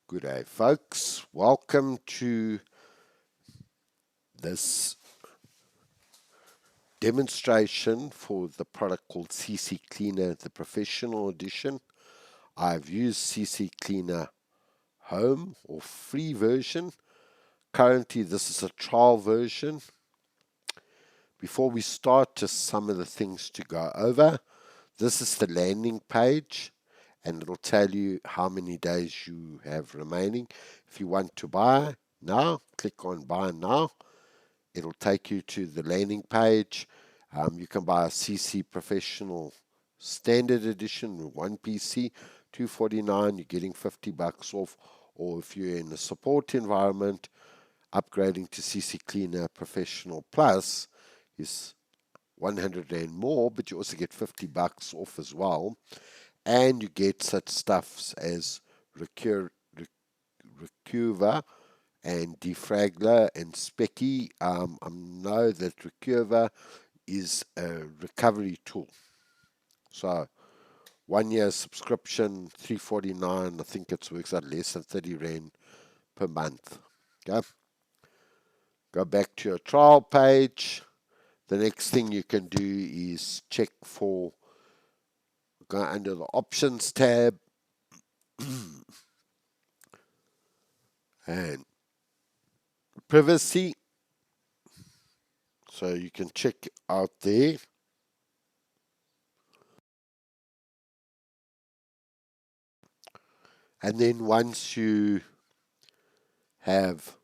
Good day, folks. Welcome to this demonstration for the product called CCleaner, the professional edition. I've used CCleaner Home or free version. Currently, this is a trial version. Before we start, just some of the things to go over. This is the landing page, and it'll tell you how many days you have remaining. If you want to buy now, click on Buy Now. It'll take you to the landing page. You can buy a CC Professional Standard Edition with one PC, $249. You're getting $50 off. Or if you're in a support environment, upgrading to CCleaner Professional Plus is 100 Rand more, but you also get $50 off as well. And you get such stuffs as Recurver and Defragler and Specky. I know that Recurver is a recovery tool. So 1 year subscription, $349. I think it works out less than 30 Rand per month. Okay. Go back to your trial page. The next thing you can do is check for, go under the options tab and privacy. So you can check out there. And then once you have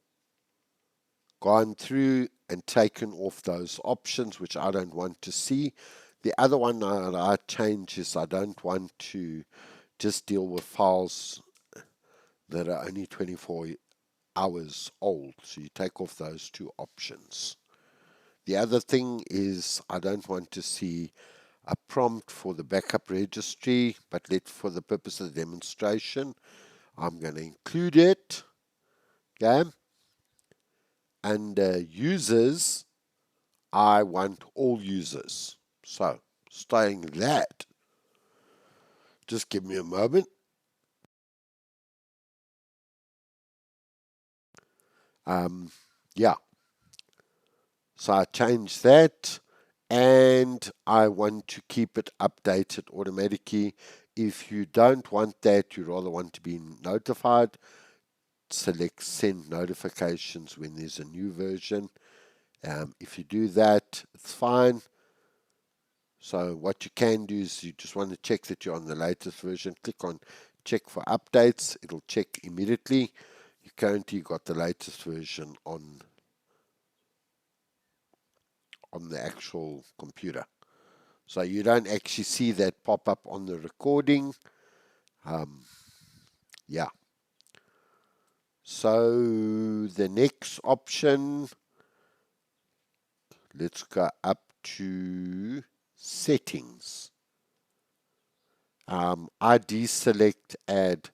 gone through and taken off those options, which I don't want to see, the other one that I change is I don't want to just deal with files that are only 24 hours old. So you take off those two options. The other thing is I don't want to see a prompt for the backup registry, but for the purpose of the demonstration, I'm going to include it. Okay. Under users, I want all users. So, starting that, just give me a moment. Yeah. So I change that, and I want to keep it updated automatically. If you don't want that, you rather want to be notified, select send notifications when there's a new version. If you do that, it's fine. So what you can do is you just want to check that you're on the latest version. Click on check for updates. It'll check immediately. You currently got the latest version on the actual computer. So you don't actually see that pop up on the recording. Yeah. So the next option, let's go up to settings. I deselect add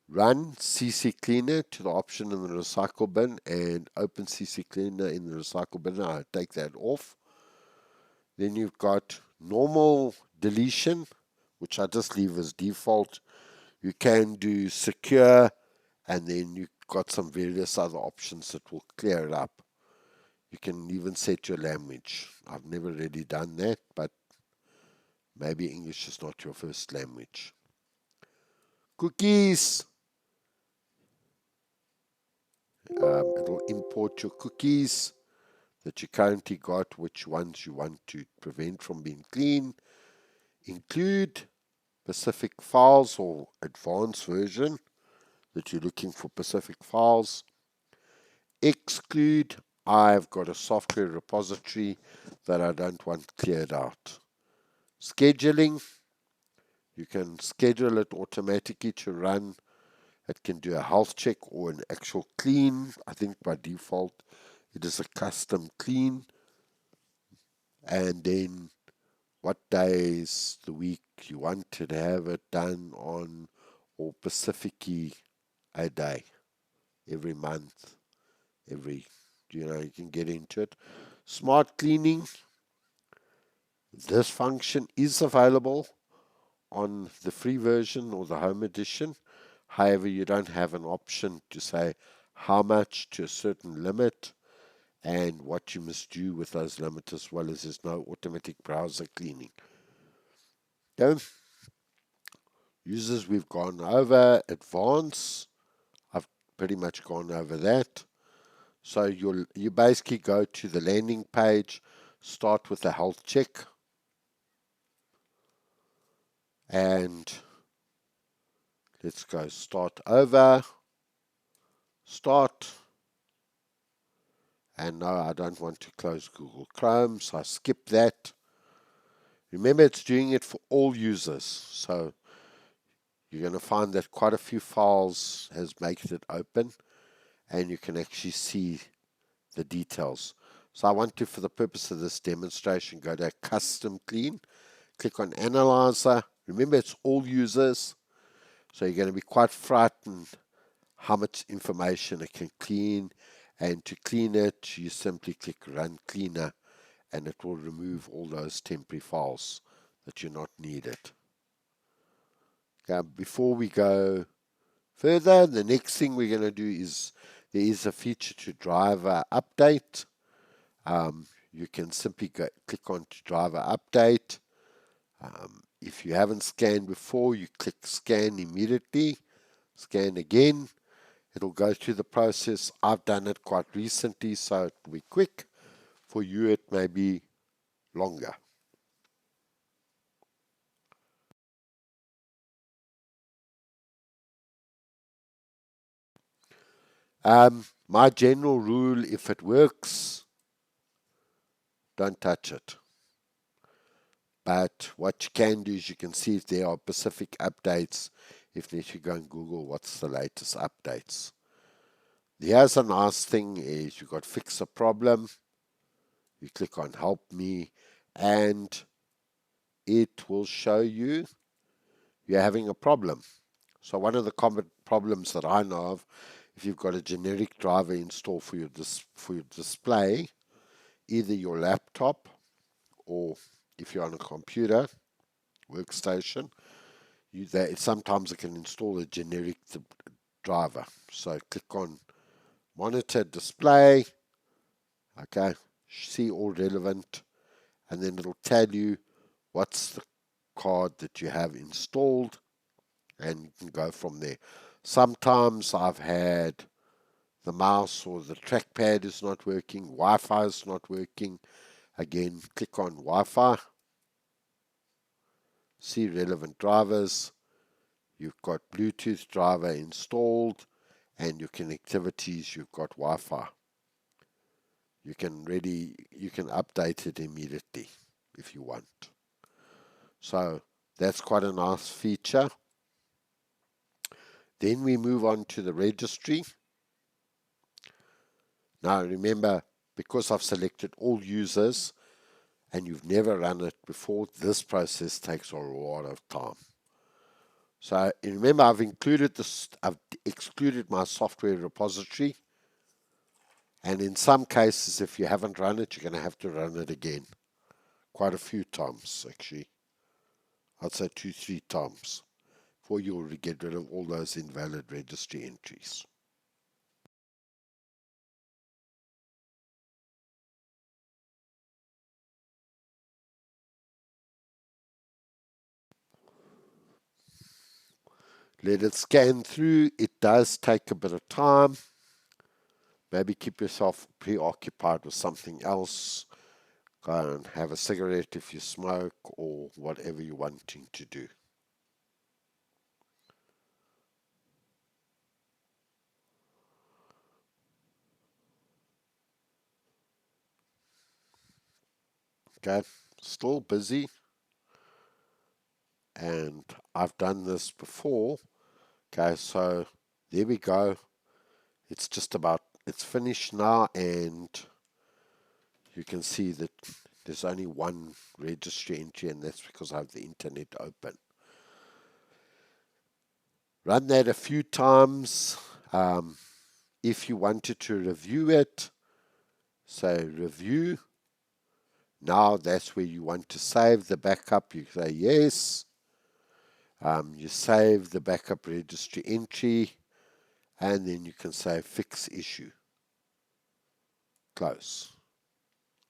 run CCleaner to the option in the recycle bin and open CCleaner in the recycle bin. I take that off. Then you've got normal deletion, which I just leave as default. You can do secure, and then you've got some various other options that will clear it up. You can even set your language. I've never really done that, but maybe English is not your first language. Cookies. It'll import your cookies that you currently got, which ones you want to prevent from being clean. Include specific files or advanced version that you're looking for specific files. Exclude, I've got a software repository that I don't want cleared out. Scheduling, you can schedule it automatically to run. It can do a health check or an actual clean. I think by default it is a custom clean. And then what days the week you want to have it done on, or specifically a day, every month, you can get into it. Smart cleaning, this function is available on the free version or the home edition. However, you don't have an option to say how much to a certain limit and what you must do with those limits, as well as there's no automatic browser cleaning. Okay. Users we've gone over. Advanced, I've pretty much gone over that. So you basically go to the landing page, start with a health check, and let's go start over, start, and no, I don't want to close Google Chrome, so I skip that. Remember, it's doing it for all users, so you're going to find that quite a few files has made it open, and you can actually see the details. So I want to, for the purpose of this demonstration, go to Custom Clean, click on Analyzer. Remember, it's all users, so you're going to be quite frightened how much information it can clean. And to clean it, you simply click Run Cleaner, and it will remove all those temporary files that you're not needed. Okay, before we go further, the next thing we're going to do is there is a feature to driver update. You can simply click on to driver update. If you haven't scanned before, you click scan immediately, scan again. It'll go through the process. I've done it quite recently, so it'll be quick. For you, it may be longer. My general rule, if it works, don't touch it. But what you can do is you can see if there are specific updates. If you go and Google what's the latest updates. Here's a nice thing is you got fix a problem. You click on help me and it will show you you're having a problem. So one of the common problems that I know of, if you've got a generic driver installed for your display, either your laptop or if you're on a computer workstation, sometimes it can install a generic driver. So click on monitor display, okay, see all relevant, and then it'll tell you what's the card that you have installed, and you can go from there. Sometimes I've had the mouse or the trackpad is not working, Wi-Fi is not working. Again, click on Wi-Fi, see relevant drivers. You've got Bluetooth driver installed, and your connectivities, you've got Wi-Fi. You can update it immediately if you want. So that's quite a nice feature. Then we move on to the registry. Now remember, because I've selected all users and you've never run it before, this process takes a lot of time. So remember, I've excluded my software repository, and in some cases, if you haven't run it, you're going to have to run it again. Quite a few times, actually. I'd say 2-3 times before you'll get rid of all those invalid registry entries. Let it scan through. It does take a bit of time. Maybe keep yourself preoccupied with something else. Go and have a cigarette if you smoke or whatever you're wanting to do. Okay, still busy. And I've done this before. Okay, so there we go. It's finished now, and you can see that there's only one registry entry, and that's because I have the internet open. Run that a few times. If you wanted to review it, say review. Now that's where you want to save the backup. You say yes. You save the backup registry entry, and then you can say fix issue, close.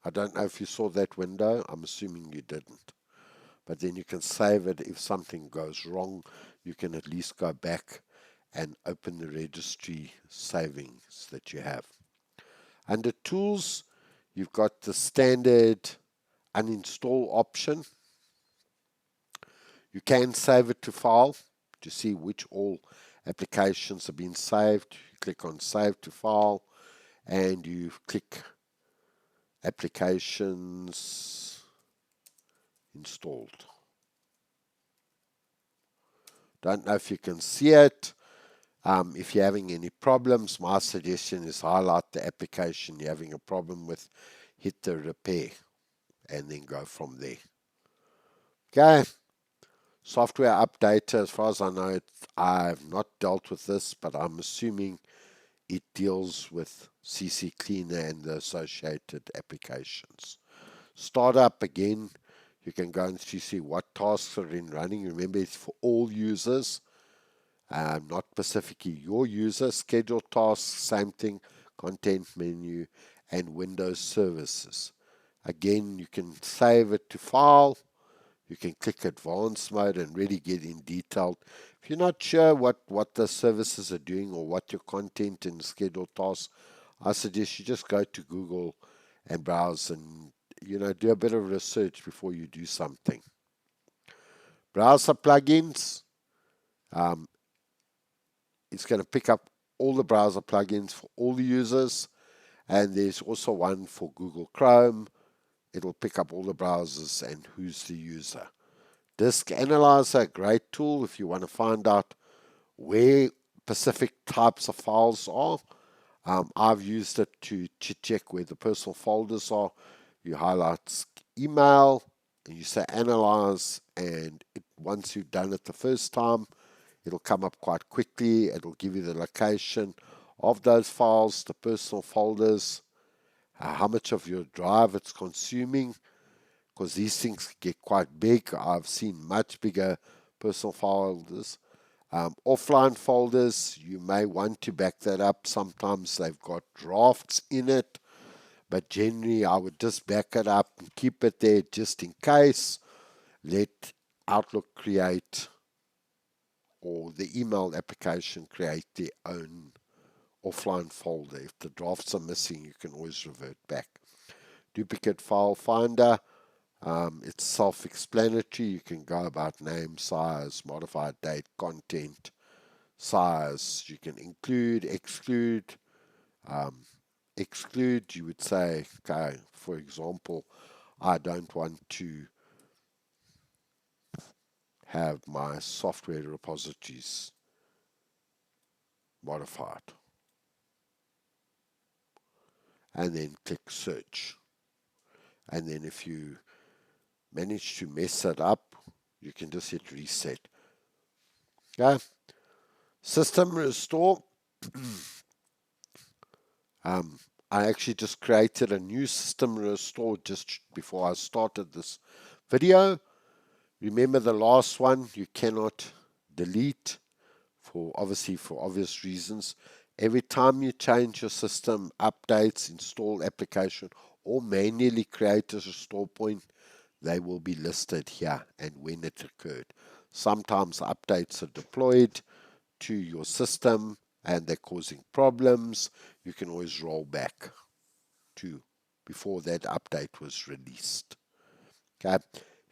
I don't know if you saw that window. I'm assuming you didn't. But then you can save it. If something goes wrong, you can at least go back and open the registry savings that you have. Under Tools, you've got the standard uninstall option. You can save it to file to see which all applications have been saved. You click on Save to File and you click Applications Installed. Don't know if you can see it. If you're having any problems, my suggestion is highlight the application you're having a problem with, hit the repair, and then go from there. Okay. Software update, as far as I know, I've not dealt with this, but I'm assuming it deals with CCleaner and the associated applications. Startup, again, you can go and see what tasks are in running. Remember, it's for all users, not specifically your user. Schedule tasks, same thing, content menu, and Windows services. Again, you can save it to file. You can click advanced mode and really get in detail. If you're not sure what the services are doing or what your content and schedule tasks, I suggest you just go to Google and browse and do a bit of research before you do something. Browser plugins. It's going to pick up all the browser plugins for all the users, and there's also one for Google Chrome. It'll pick up all the browsers and who's the user. Disk Analyzer, great tool if you want to find out where specific types of files are. I've used it to check where the personal folders are. You highlight email and you say analyze, and once you've done it the first time, it'll come up quite quickly. It'll give you the location of those files, the personal folders, how much of your drive it's consuming, because these things get quite big. I've seen much bigger personal folders. Offline folders, you may want to back that up. Sometimes they've got drafts in it, but generally I would just back it up and keep it there just in case. Let Outlook create, or the email application create, their own offline folder. If the drafts are missing, you can always revert back. Duplicate file finder. It's self-explanatory. You can go about name, size, modified date, content, size. You can include, exclude. Exclude, you would say, okay, for example, I don't want to have my software repositories modified. And then click search. And then if you manage to mess it up, you can just hit reset. Okay. System restore. I actually just created a new system restore just before I started this video. Remember the last one, you cannot delete for obvious reasons. Every time you change your system, updates, install application, or manually create a restore point, they will be listed here and when it occurred. Sometimes updates are deployed to your system and they're causing problems. You can always roll back to before that update was released. Okay.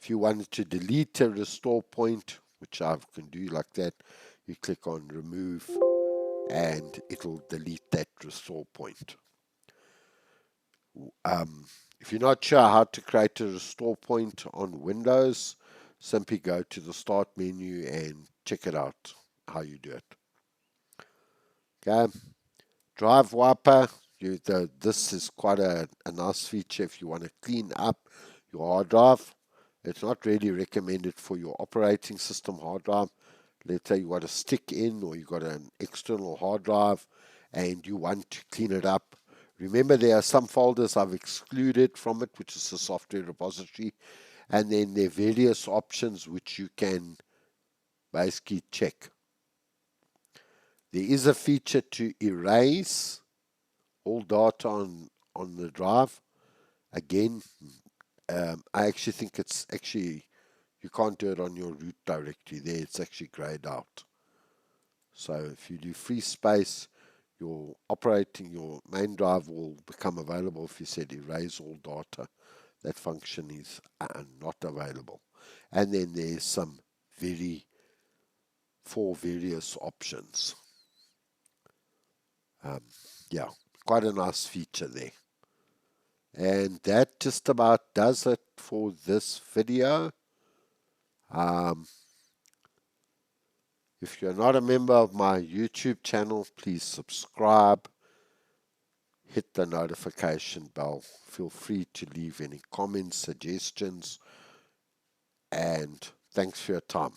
If you wanted to delete a restore point, which I can do like that, you click on remove and it'll delete that restore point. If you're not sure how to create a restore point on Windows, simply go to the start menu and check it out how you do it. Okay. Drive wiper. This is quite a nice feature if you want to clean up your hard drive. It's not really recommended for your operating system hard drive. Let's say you got a stick in or you got an external hard drive and you want to clean it up. Remember, there are some folders I've excluded from it, which is the software repository, and then there are various options which you can basically check. There is a feature to erase all data on the drive. Again, I actually think it's actually, you can't do it on your root directory there. It's actually grayed out. So if you do free space, your main drive will become available. If you said erase all data, that function is not available. And then there's some four various options. Yeah, quite a nice feature there. And that just about does it for this video. If you're not a member of my YouTube channel, please subscribe. Hit the notification bell. Feel free to leave any comments, suggestions, and thanks for your time.